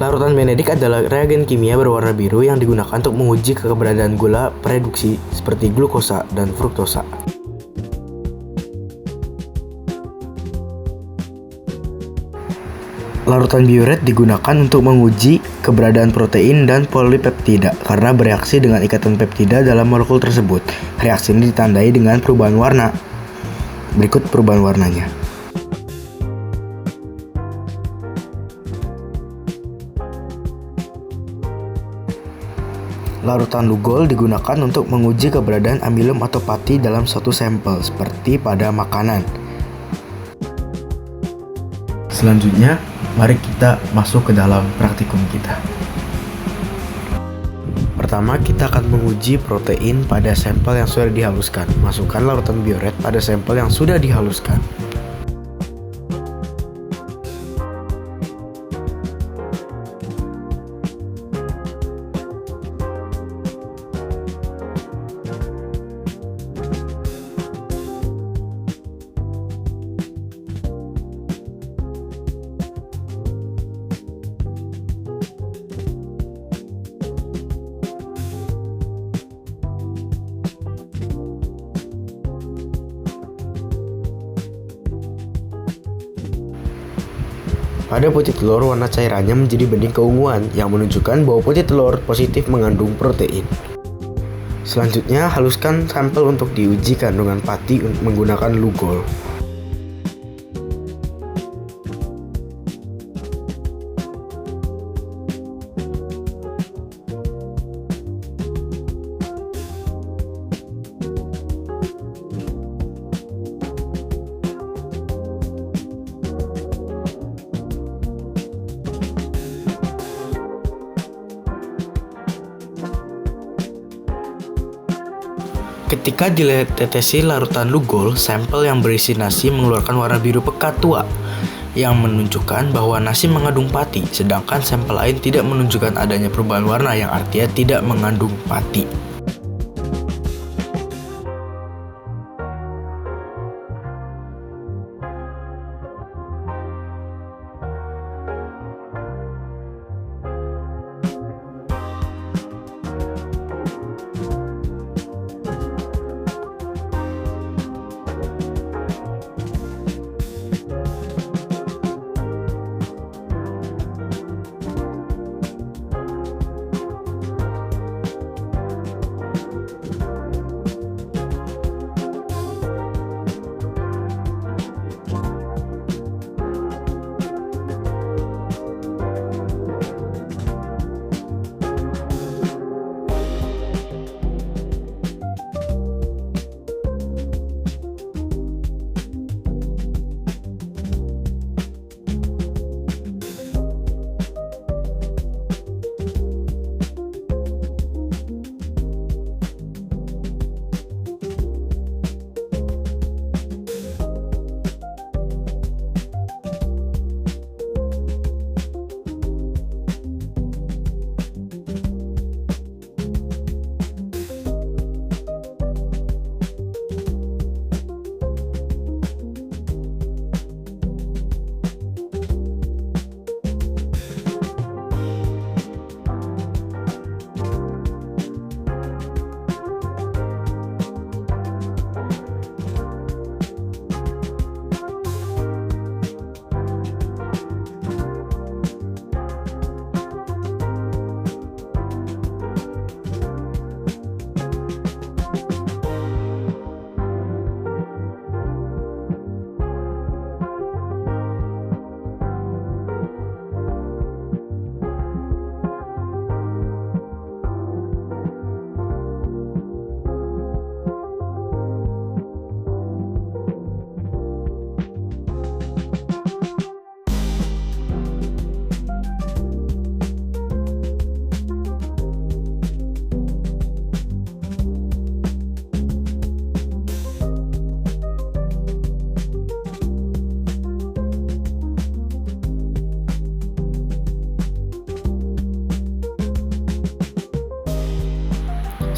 Larutan Benedict adalah reagen kimia berwarna biru yang digunakan untuk menguji keberadaan gula pereduksi seperti glukosa dan fruktosa. Larutan biuret digunakan untuk menguji keberadaan protein dan polipeptida karena bereaksi dengan ikatan peptida dalam molekul tersebut. Reaksi ini ditandai dengan perubahan warna. Berikut perubahan warnanya. Larutan Lugol digunakan untuk menguji keberadaan amilum atau pati dalam suatu sampel, seperti pada makanan. Selanjutnya, mari kita masuk ke dalam praktikum kita. Pertama, kita akan menguji protein pada sampel yang sudah dihaluskan. Masukkan larutan biuret pada sampel yang sudah dihaluskan. Pada putih telur, warna cairannya menjadi bening keunguan yang menunjukkan bahwa putih telur positif mengandung protein. Selanjutnya, haluskan sampel untuk diuji kandungan pati menggunakan Lugol. Ketika ditetesi larutan Lugol, sampel yang berisi nasi mengeluarkan warna biru pekat tua yang menunjukkan bahwa nasi mengandung pati, sedangkan sampel lain tidak menunjukkan adanya perubahan warna yang artinya tidak mengandung pati.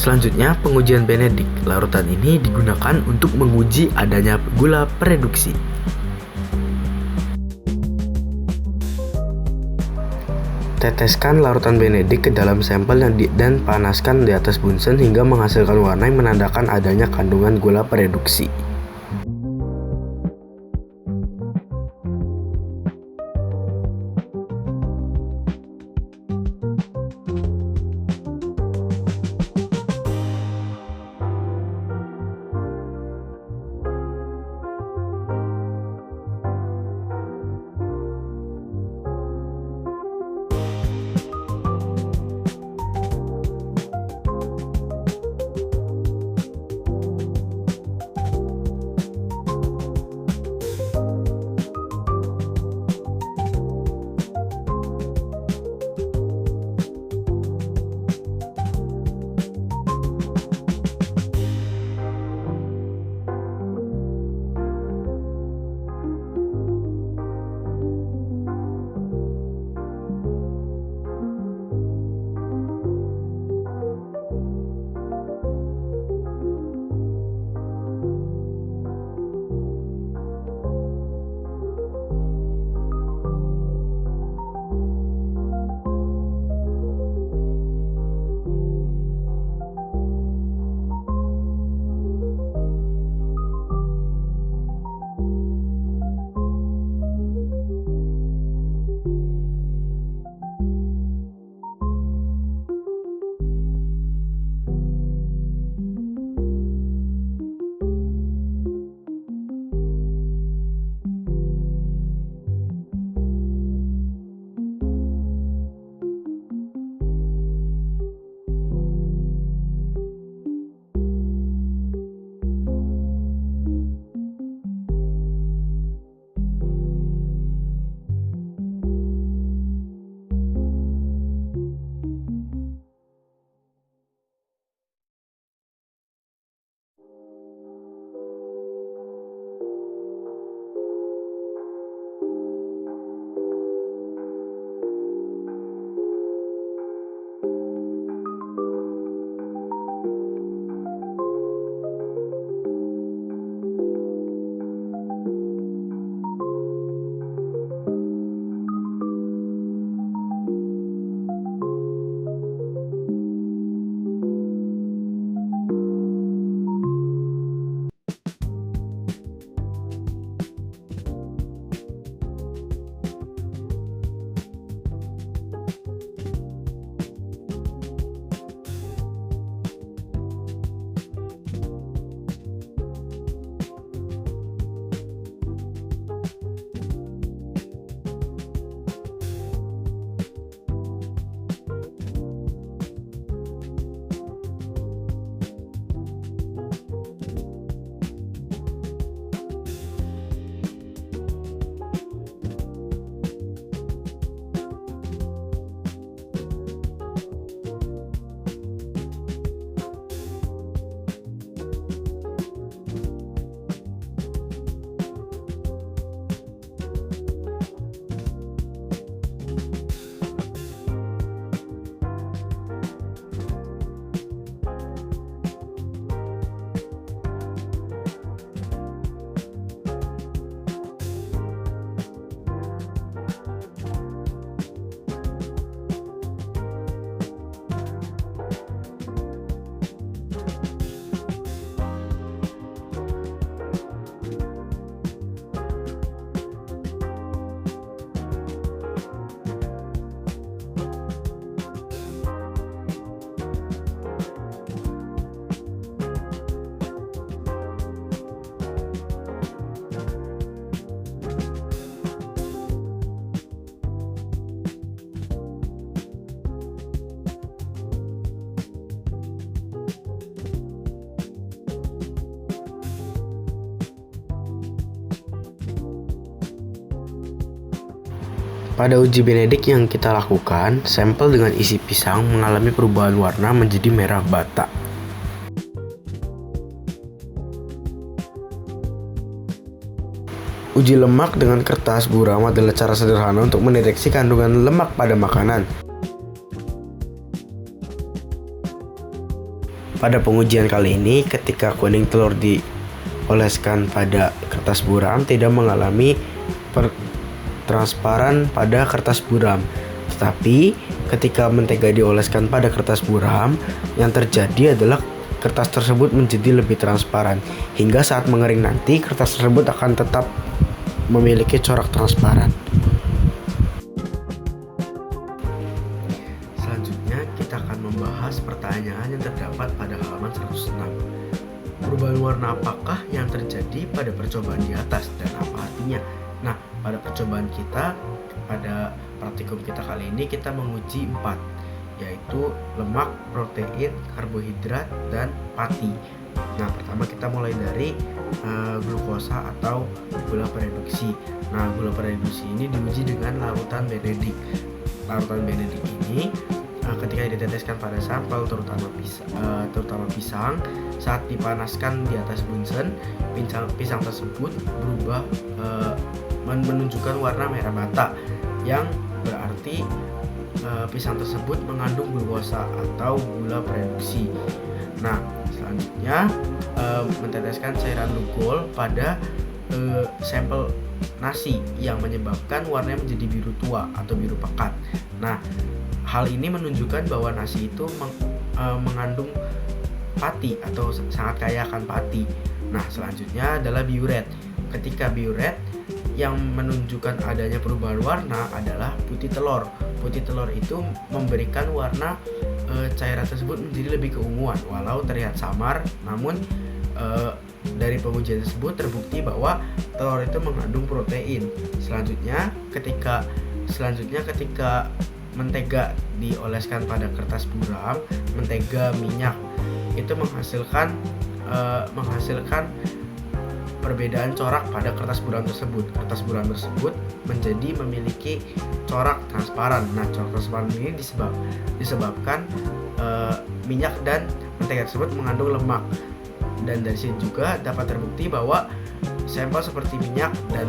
Selanjutnya, pengujian Benedict. Larutan ini digunakan untuk menguji adanya gula pereduksi. Teteskan larutan Benedict ke dalam sampel dan panaskan di atas Bunsen hingga menghasilkan warna yang menandakan adanya kandungan gula pereduksi. Pada uji Benedict yang kita lakukan, sampel dengan isi pisang mengalami perubahan warna menjadi merah bata. Uji lemak dengan kertas buram adalah cara sederhana untuk mendeteksi kandungan lemak pada makanan. Pada pengujian kali ini, ketika kuning telur dioleskan pada kertas buram tidak mengalami transparan pada kertas buram, Tetapi ketika mentega dioleskan pada kertas buram, yang terjadi adalah kertas tersebut menjadi lebih transparan. Hingga saat mengering nanti, kertas tersebut akan tetap memiliki corak transparan. Selanjutnya kita akan membahas pertanyaan yang terdapat pada halaman 106. Perubahan warna apakah yang terjadi pada percobaan di atas dan apa artinya? Nah, pada percobaan kita, pada praktikum kita kali ini kita menguji 4, yaitu lemak, protein, karbohidrat, dan pati. Nah, pertama kita mulai dari glukosa atau gula pereduksi. Nah, gula pereduksi ini diuji dengan larutan Benedict. Larutan Benedict ini ketika diteteskan pada sampel terutama pisang, saat dipanaskan di atas bunsen, pisang tersebut berubah menunjukkan warna merah bata, yang berarti pisang tersebut mengandung glukosa atau gula pereduksi. Nah, selanjutnya menteteskan cairan Lugol pada sampel nasi yang menyebabkan warnanya menjadi biru tua atau biru pekat. Nah, hal ini menunjukkan bahwa nasi itu mengandung pati atau sangat kaya akan pati. Nah, selanjutnya adalah biuret. Ketika biuret yang menunjukkan adanya perubahan warna adalah putih telur. Putih telur itu memberikan warna cairan tersebut menjadi lebih keunguan walau terlihat samar, namun dari pengujian tersebut terbukti bahwa telur itu mengandung protein. Selanjutnya ketika mentega dioleskan pada kertas buram, mentega minyak itu menghasilkan perbedaan corak pada kertas buram tersebut. Kertas buram tersebut memiliki corak transparan. Nah, corak transparan ini disebabkan minyak dan mentega tersebut mengandung lemak. Dan dari sini juga dapat terbukti bahwa sampel seperti minyak dan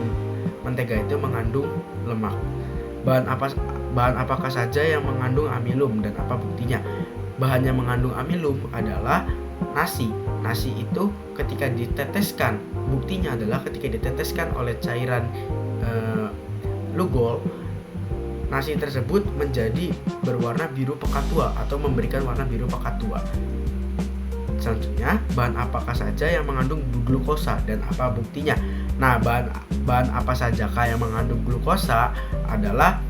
mentega itu mengandung lemak. Bahan apakah saja yang mengandung amilum dan apa buktinya? Bahan yang mengandung amilum adalah nasi. Nasi itu ketika diteteskan, buktinya adalah ketika diteteskan oleh cairan Lugol, nasi tersebut menjadi berwarna biru pekat tua atau memberikan warna biru pekat tua. Selanjutnya, bahan apakah saja yang mengandung glukosa dan apa buktinya? Nah, bahan apa sajakah yang mengandung glukosa adalah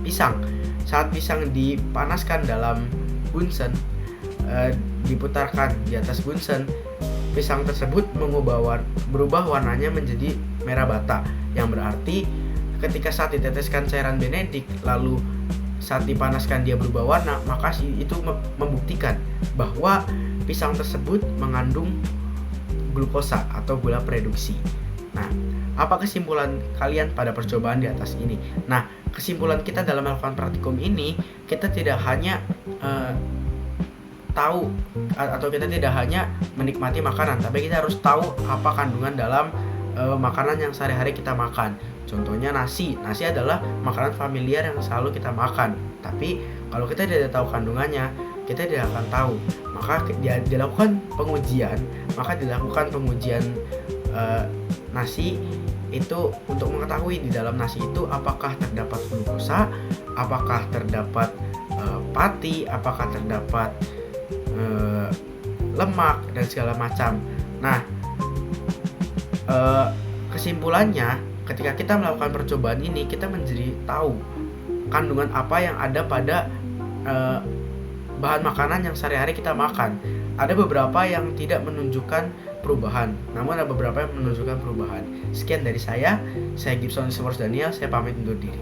pisang. Saat pisang dipanaskan dalam bunsen, diputarkan di atas bunsen, pisang tersebut berubah warnanya menjadi merah bata, yang berarti ketika saat diteteskan cairan Benedict lalu saat dipanaskan dia berubah warna, maka itu membuktikan bahwa pisang tersebut mengandung glukosa atau gula pereduksi. Nah, apa kesimpulan kalian pada percobaan di atas ini? Nah, kesimpulan kita dalam melakukan praktikum ini, kita tidak hanya tahu atau kita tidak hanya menikmati makanan, tapi kita harus tahu apa kandungan dalam makanan yang sehari-hari kita makan. Contohnya nasi adalah makanan familiar yang selalu kita makan. Tapi kalau kita tidak tahu kandungannya, kita tidak akan tahu. Maka dilakukan pengujian nasi itu untuk mengetahui di dalam nasi itu apakah terdapat glukosa, apakah terdapat pati, apakah terdapat lemak dan segala macam. Nah, kesimpulannya, ketika kita melakukan percobaan ini, kita menjadi tahu kandungan apa yang ada pada bahan makanan yang sehari-hari kita makan. Ada beberapa yang tidak menunjukkan perubahan, namun ada beberapa yang menunjukkan perubahan. Sekian dari saya Gibson Daniel, saya pamit undur diri.